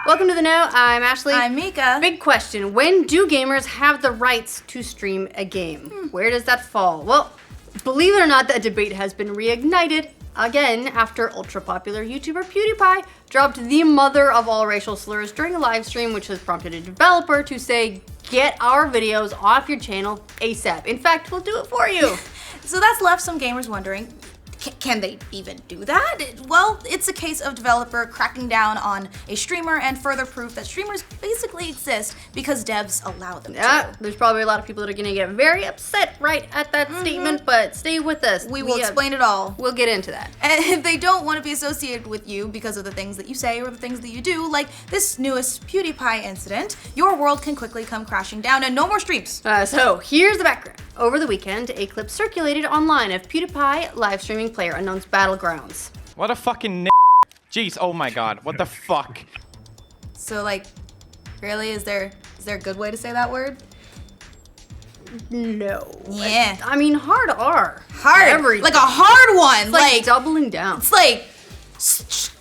Welcome to The Know. I'm Ashley. I'm Mica. Big question. When do gamers have the rights to stream a game? Where does that fall? Well, believe it or not, that debate has been reignited again after ultra-popular YouTuber PewDiePie dropped the mother of all racial slurs during a live stream, which has prompted a developer to say, "Get our videos off your channel ASAP. In fact, we'll do it for you." So that's left some gamers wondering, can they even do that? Well, it's a case of developer cracking down on a streamer and further proof that streamers basically exist because devs allow them to. There's probably a lot of people that are gonna get very upset right at that statement, but stay with us. We will explain it all. We'll get into that. And if they don't want to be associated with you because of the things that you say or the things that you do, like this newest PewDiePie incident, your world can quickly come crashing down and no more streams. So here's the background. Over the weekend, a clip circulated online of PewDiePie live streaming PlayerUnknown's Battlegrounds. What a fucking Jeez, oh my god, what the fuck? So like, really, is there a good way to say that word? No. Yeah. I mean, hard R. Hard. Everything. Like a hard one. It's like doubling down. It's like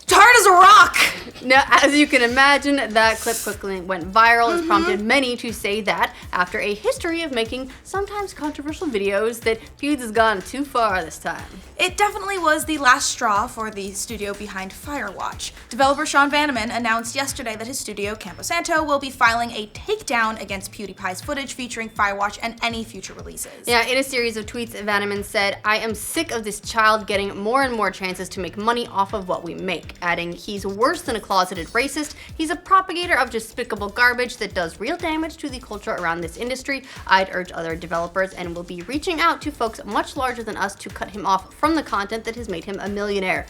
hard as a rock. Now, as you can imagine, that clip quickly went viral. It's prompted many to say that after a history of making sometimes controversial videos, that Pewds has gone too far this time. It definitely was the last straw for the studio behind Firewatch. Developer Sean Vanneman announced yesterday that his studio, Campo Santo, will be filing a takedown against PewDiePie's footage featuring Firewatch and any future releases. Yeah, in a series of tweets, Vanneman said, "I am sick of this child getting more and more chances to make money off of what we make," adding, "He's worse than a closeted racist. He's a propagator of despicable garbage that does real damage to the culture around this industry. I'd urge other developers and will be reaching out to folks much larger than us to cut him off from the content that has made him a millionaire."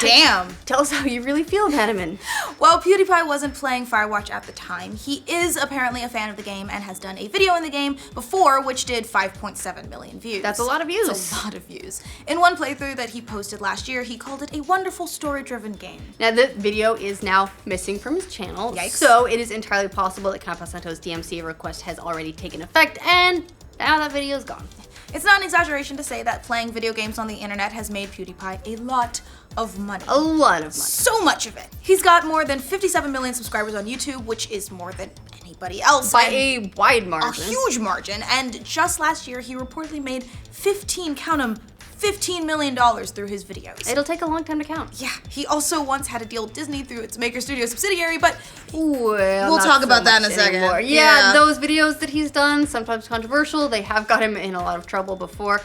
Damn. Tell us how you really feel, Vanneman. While PewDiePie wasn't playing Firewatch at the time, he is apparently a fan of the game and has done a video in the game before, which did 5.7 million views. That's a lot of views. That's a lot of views. In one playthrough that he posted last year, he called it a wonderful story-driven game. Now, the video is now missing from his channel, Yikes. so it is entirely possible that Campo Santo's DMCA request has already taken effect, and now that video is gone. It's not an exaggeration to say that playing video games on the internet has made PewDiePie a lot of money. A lot of money. So much of it. He's got more than 57 million subscribers on YouTube, which is more than anybody else. By a wide margin. A huge margin. And just last year, he reportedly made $15 million through his videos. It'll take a long time to count. Yeah, he also once had a deal with Disney through its Maker Studio subsidiary, but we'll talk about that in a second. Yeah, those videos that he's done, sometimes controversial, they have got him in a lot of trouble before.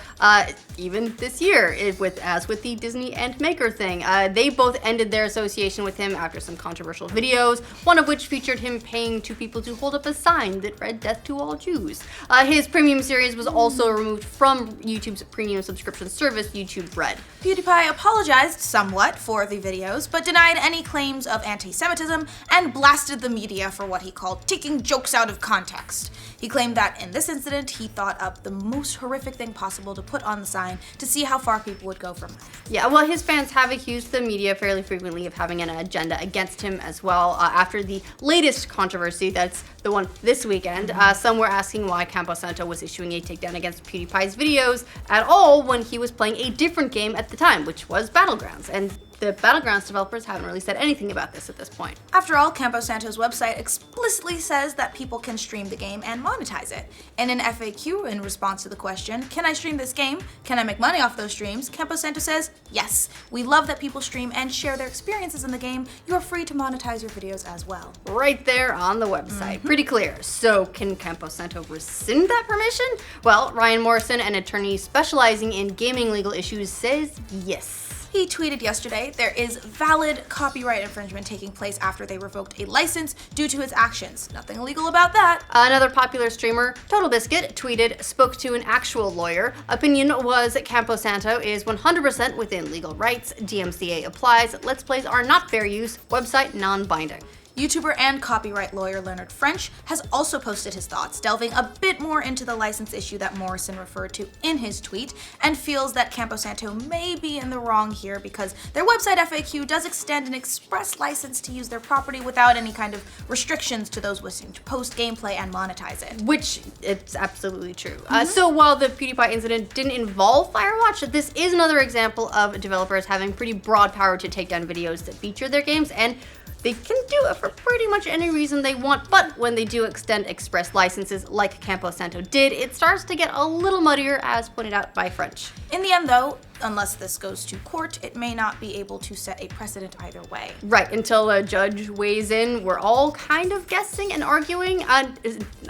Even this year, as with the Disney and Maker thing, they both ended their association with him after some controversial videos, one of which featured him paying two people to hold up a sign that read "Death to all Jews." His premium series was also removed from YouTube's premium subscription service, YouTube Red. PewDiePie apologized somewhat for the videos, but denied any claims of anti-Semitism and blasted the media for what he called taking jokes out of context. He claimed that in this incident, he thought up the most horrific thing possible to put on the sign to see how far people would go from it. Yeah, well, his fans have accused the media fairly frequently of having an agenda against him as well. After the latest controversy, that's the one this weekend, some were asking why Campo Santo was issuing a takedown against PewDiePie's videos at all when he was playing a different game at the time, which was Battlegrounds. And the Battlegrounds developers haven't really said anything about this at this point. After all, Campo Santo's website explicitly says that people can stream the game and monetize it. In an FAQ in response to the question, "Can I stream this game? Can I make money off those streams?" Campo Santo says, "Yes, we love that people stream and share their experiences in the game. You are free to monetize your videos as well." Right there on the website. Pretty clear. So can Campo Santo rescind that permission? Well, Ryan Morrison, an attorney specializing in gaming legal issues, says yes. He tweeted yesterday, "There is valid copyright infringement taking place after they revoked a license due to his actions. Nothing illegal about that." Another popular streamer, Total Biscuit, tweeted, "Spoke to an actual lawyer. Opinion was Campo Santo is 100% within legal rights. DMCA applies. Let's Plays are not fair use. Website non-binding." YouTuber and copyright lawyer Leonard French has also posted his thoughts, delving a bit more into the license issue that Morrison referred to in his tweet, and feels that Camposanto may be in the wrong here because their website FAQ does extend an express license to use their property without any kind of restrictions to those wishing to post gameplay and monetize it. Which, it's absolutely true. So while the PewDiePie incident didn't involve Firewatch, this is another example of developers having pretty broad power to take down videos that feature their games, and they can do it for pretty much any reason they want, but when they do extend express licenses like Camposanto did, it starts to get a little muddier, as pointed out by French. In the end, though, unless this goes to court, it may not be able to set a precedent either way. Right, until a judge weighs in, we're all kind of guessing and arguing, and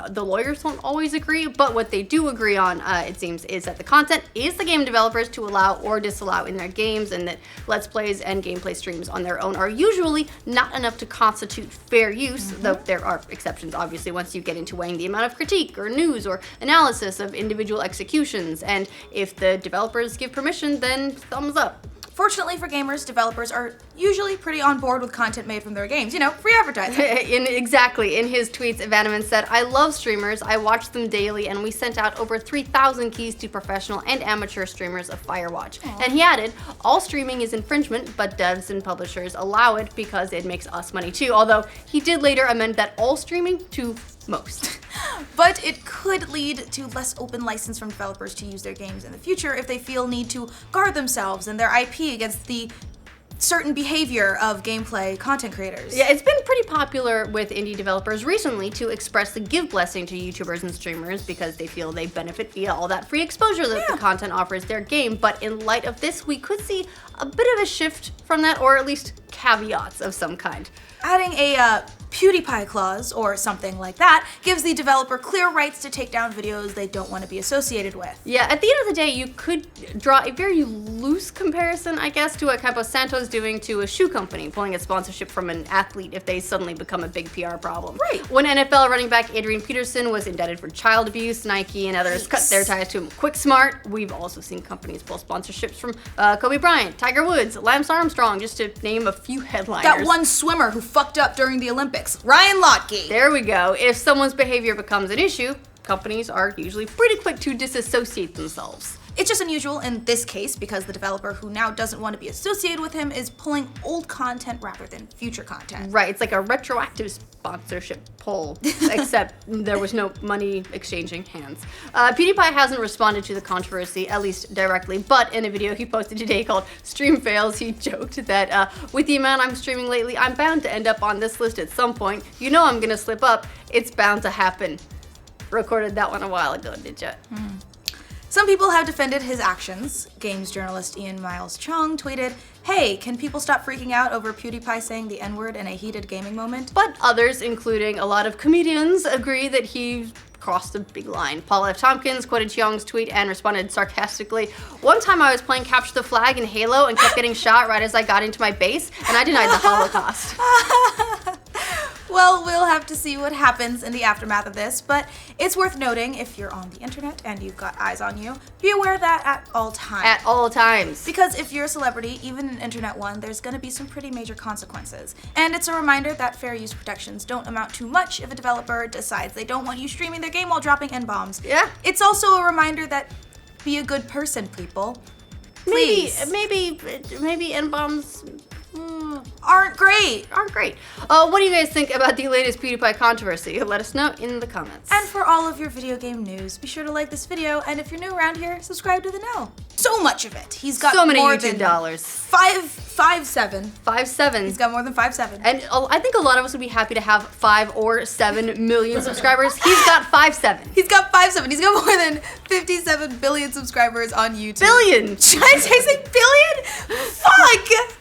the lawyers don't always agree, but what they do agree on, it seems, is that the content is the game developers to allow or disallow in their games, and that Let's Plays and gameplay streams on their own are usually not enough to constitute fair use, though there are exceptions, obviously, once you get into weighing the amount of critique or news or analysis of individual executions, and if the developers give permission, then thumbs up. Fortunately for gamers, developers are usually pretty on board with content made from their games. You know, free advertising. Exactly. In his tweets, Vanneman said, "I love streamers. I watch them daily, and we sent out over 3,000 keys to professional and amateur streamers of Firewatch." Aww. And he added, "All streaming is infringement, but devs and publishers allow it because it makes us money too." Although he did later amend that all streaming to most. But it could lead to less open license from developers to use their games in the future if they feel need to guard themselves and their IP against the certain behavior of gameplay content creators. Yeah, it's been pretty popular with indie developers recently to express the give blessing to YouTubers and streamers because they feel they benefit via all that free exposure that the content offers their game. But in light of this, we could see a bit of a shift from that, or at least caveats of some kind. Adding a PewDiePie clause or something like that gives the developer clear rights to take down videos they don't want to be associated with. Yeah, at the end of the day, you could draw a very loose comparison, I guess, to what Camposanto's doing to a shoe company, pulling a sponsorship from an athlete if they suddenly become a big PR problem. Right. When NFL running back Adrian Peterson was indicted for child abuse, Nike and others cut their ties to him quick smart. We've also seen companies pull sponsorships from Kobe Bryant, Tiger Woods, Lance Armstrong, just to name a few headliners. That one swimmer who fucked up during the Olympics. Ryan Lochte. There we go. If someone's behavior becomes an issue, companies are usually pretty quick to disassociate themselves. It's just unusual in this case because the developer who now doesn't want to be associated with him is pulling old content rather than future content. Right, it's like a retroactive sponsorship pull, except there was no money exchanging hands. PewDiePie hasn't responded to the controversy, at least directly, but in a video he posted today called Stream Fails, he joked that with the amount I'm streaming lately, I'm bound to end up on this list at some point. You know I'm gonna slip up. It's bound to happen. Recorded that one a while ago, did ya? Some people have defended his actions. Games journalist Ian Miles Chung tweeted, "Hey, can people stop freaking out over PewDiePie saying the N-word in a heated gaming moment?" But others, including a lot of comedians, agree that he crossed a big line. Paul F. Tompkins quoted Young's tweet and responded sarcastically, "One time I was playing Capture the Flag in Halo and kept getting shot right as I got into my base, and I denied the Holocaust." Well, we'll have to see what happens in the aftermath of this, but it's worth noting, if you're on the internet and you've got eyes on you, be aware of that at all times. At all times. Because if you're a celebrity, even an internet one, there's gonna be some pretty major consequences. And it's a reminder that fair use protections don't amount to much if a developer decides they don't want you streaming their game while dropping N-bombs. Yeah. It's also a reminder that be a good person, people. Please. Maybe N-bombs aren't great. What do you guys think about the latest PewDiePie controversy? Let us know in the comments. And for all of your video game news, be sure to like this video, and if you're new around here, subscribe to the know. So much of it. He's got so many more YouTube than dollars. 5'7". 5'7". He's got more than 5'7". And I think a lot of us would be happy to have 5 or 7 million subscribers. He's got 5'7". He's got 5'7". He's got more than 57 billion subscribers on YouTube. Billion! Should I say billion? Fuck!